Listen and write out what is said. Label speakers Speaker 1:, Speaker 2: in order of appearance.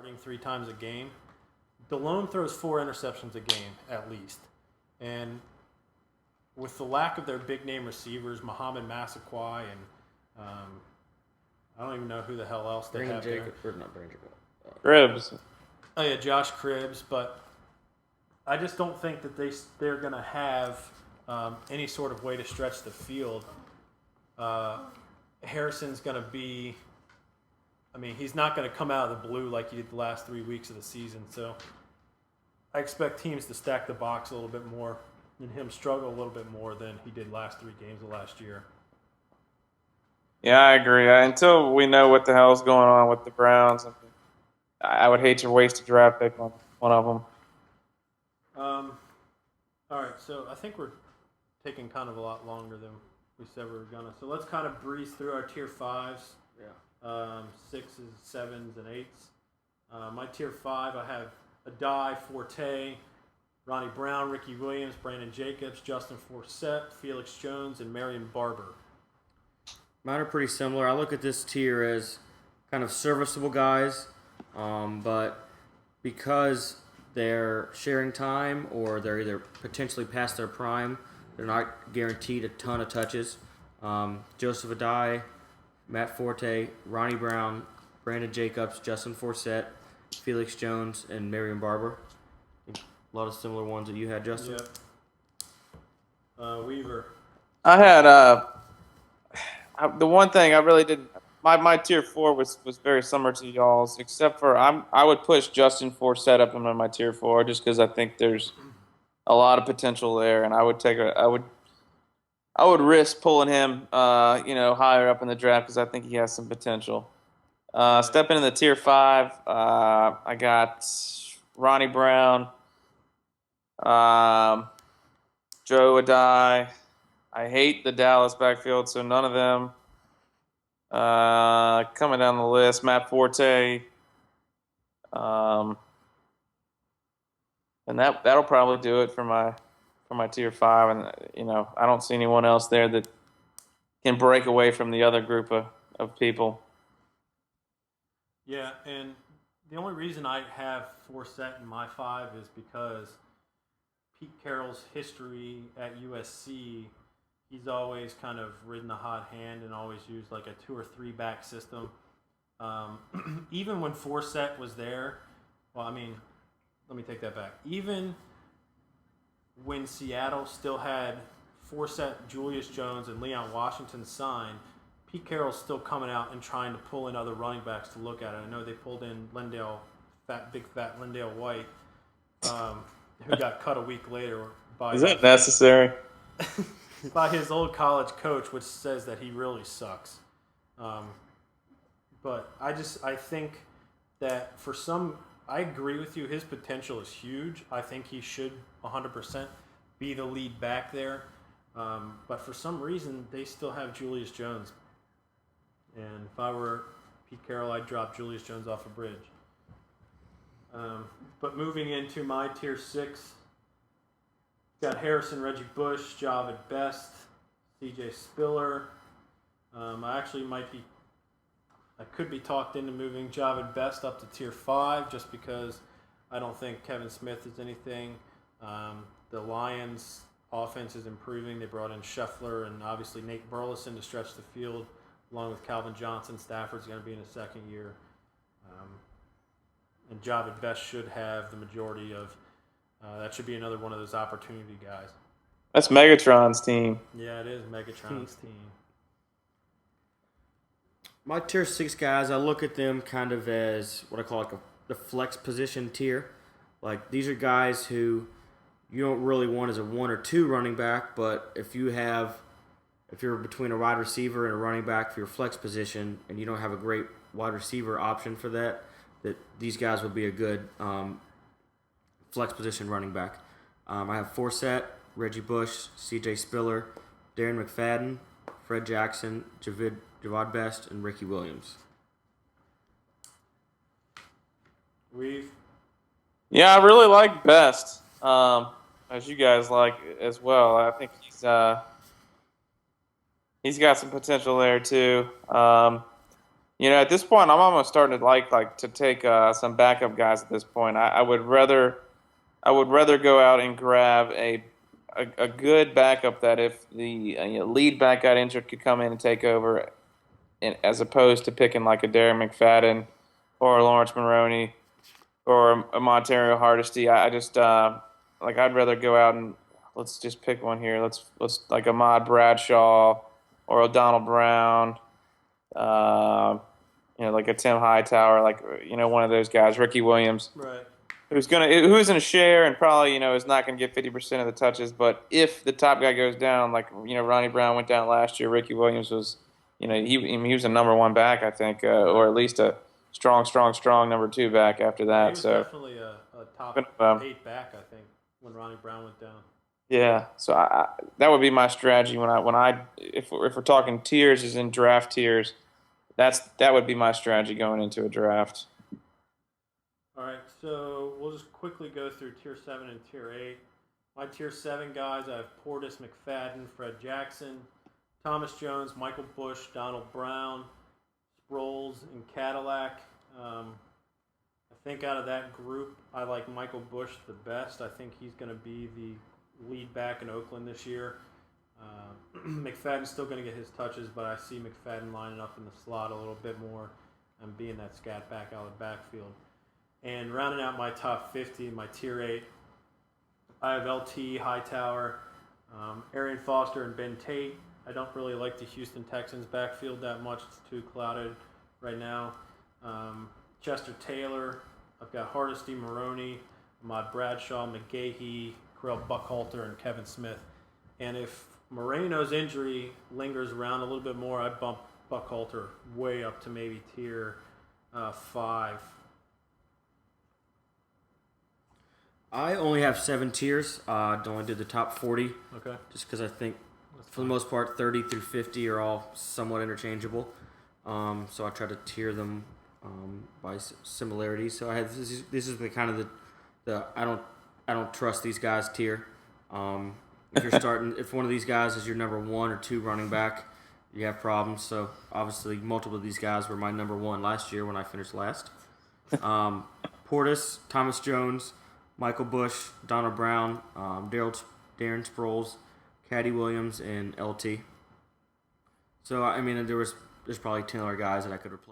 Speaker 1: starting 3 times a game. DeLone throws 4 interceptions a game at least. And with the lack of their big-name receivers, Muhammad Massaquoi and I don't even know who the hell else they have there.
Speaker 2: Cribbs.
Speaker 1: Oh, yeah, Josh Cribbs. But I just don't think that they're going to have any sort of way to stretch the field. Harrison's going to be – I mean, he's not going to come out of the blue like he did the last 3 weeks of the season. So I expect teams to stack the box a little bit more and him struggle a little bit more than he did last 3 games of last year.
Speaker 2: Yeah, I agree. Until we know what the hell's going on with the Browns, I would hate to waste a draft pick on one of them.
Speaker 1: All right, so I think we're taking kind of a lot longer than we said we were going to. So let's kind of breeze through our tier 5s.
Speaker 3: Yeah.
Speaker 1: 6s, 7s, and 8s. My tier 5, I have Adai, Forte, Ronnie Brown, Ricky Williams, Brandon Jacobs, Justin Forsett, Felix Jones, and Marion Barber.
Speaker 3: Mine are pretty similar. I look at this tier as kind of serviceable guys, but because they're sharing time or they're either potentially past their prime, they're not guaranteed a ton of touches. Joseph Adai, Matt Forte, Ronnie Brown, Brandon Jacobs, Justin Forsett, Felix Jones, and Marion Barber. A lot of similar ones that you had, Justin.
Speaker 1: Yep. Weaver.
Speaker 2: I had the one thing I really didn't. My tier 4 was very similar to y'all's, except for I would push Justin Forsett up into my tier 4 just because I think there's a lot of potential there, and I would risk pulling him higher up in the draft because I think he has some potential. Stepping into the tier 5, I got Ronnie Brown, Joe Adai. I hate the Dallas backfield, so none of them. Coming down the list, Matt Forte. And that'll probably do it for my tier 5. And I don't see anyone else there that can break away from the other group of people.
Speaker 1: Yeah, and the only reason I have Forsett in my 5 is because Pete Carroll's history at USC, he's always kind of ridden the hot hand and always used like a 2 or 3 back system. Even when Forsett was there, well, I mean, let me take that back. Even when Seattle still had Forsett, Julius Jones, and Leon Washington signed, Pete Carroll's still coming out and trying to pull in other running backs to look at it. I know they pulled in big fat Lendale White, who got cut a week later by.
Speaker 2: Is that necessary?
Speaker 1: By his old college coach, which says that he really sucks. But I think that I agree with you. His potential is huge. I think he should 100% be the lead back there. But for some reason, they still have Julius Jones. And if I were Pete Carroll, I'd drop Julius Jones off a bridge. But moving into my tier 6, got Harrison, Reggie Bush, Javid Best, C.J. Spiller. I could be talked into moving Javid Best up to tier 5 just because I don't think Kevin Smith is anything. The Lions' offense is improving. They brought in Scheffler and obviously Nate Burleson to stretch the field, along with Calvin Johnson. Stafford's going to be in his second year. And Javid Best should have the majority of that should be another one of those opportunity guys.
Speaker 2: That's Megatron's team.
Speaker 1: Yeah, it is Megatron's team.
Speaker 3: My tier 6 guys, I look at them kind of as what I call the flex position tier. Like, these are guys who you don't really want as a 1 or 2 running back, but if you're between a wide receiver and a running back for your flex position and you don't have a great wide receiver option for that these guys would be a good flex position running back. I have Forsett, Reggie Bush, C.J. Spiller, Darren McFadden, Fred Jackson, Javad Best, and Ricky Williams.
Speaker 2: Yeah, I really like Best, as you guys like as well. I think he's got some potential there too. At this point, I'm almost starting to like to take some backup guys. At this point, I would rather go out and grab a good backup that if the lead back got injured could come in and take over, and as opposed to picking like a Darren McFadden or a Lawrence Maroney or a Montario Hardesty. I just like I'd rather go out and let's just pick one here. Let's like Ahmad Bradshaw or O'Donnell Brown. Uh, like a Tim Hightower, like one of those guys, Ricky Williams,
Speaker 1: Right.
Speaker 2: who's in a share and probably is not gonna get 50% of the touches. But if the top guy goes down, like Ronnie Brown went down last year, Ricky Williams was, he was a number one back, I think, or at least a strong number two back after
Speaker 1: He
Speaker 2: that.
Speaker 1: was
Speaker 2: So
Speaker 1: definitely a top
Speaker 2: But,
Speaker 1: 8 back, I think, when Ronnie Brown went down.
Speaker 2: yeah, so that would be my strategy if we're talking tiers, is in draft tiers. That would be my strategy going into a draft.
Speaker 1: All right, so we'll just quickly go through Tier 7 and Tier 8. My Tier 7 guys, I have Portis, McFadden, Fred Jackson, Thomas Jones, Michael Bush, Donald Brown, Sproles, and Cadillac. I think out of that group, I like Michael Bush the best. I think he's going to be the lead back in Oakland this year. McFadden's still going to get his touches, but I see McFadden lining up in the slot a little bit more and being that scat back out of the backfield. And rounding out my top 50, my Tier 8, I have LT, Hightower, Arian Foster, and Ben Tate. I don't really like the Houston Texans backfield that much. It's too clouded right now. Chester Taylor. I've got Hardesty, Maroney, Ahmad Bradshaw, McGahee, Correll Buckhalter, and Kevin Smith. And if Moreno's injury lingers around a little bit more, I'd bump Buckhalter way up to maybe Tier 5.
Speaker 3: I only have 7 tiers. I only did the top 40.
Speaker 1: Okay.
Speaker 3: Just because I think, for the most part, 30 through 50 are all somewhat interchangeable. So I try to tier them by similarity. So I have this is the kind of the I don't trust these guys tier. If you're starting, if one of these guys is your number 1 or 2 running back, you have problems. So obviously, multiple of these guys were my number 1 last year when I finished last. Portis, Thomas Jones, Michael Bush, Donald Brown, Darren Sproles, Caddy Williams, and LT. So I mean, there's probably 10 other guys that I could replace.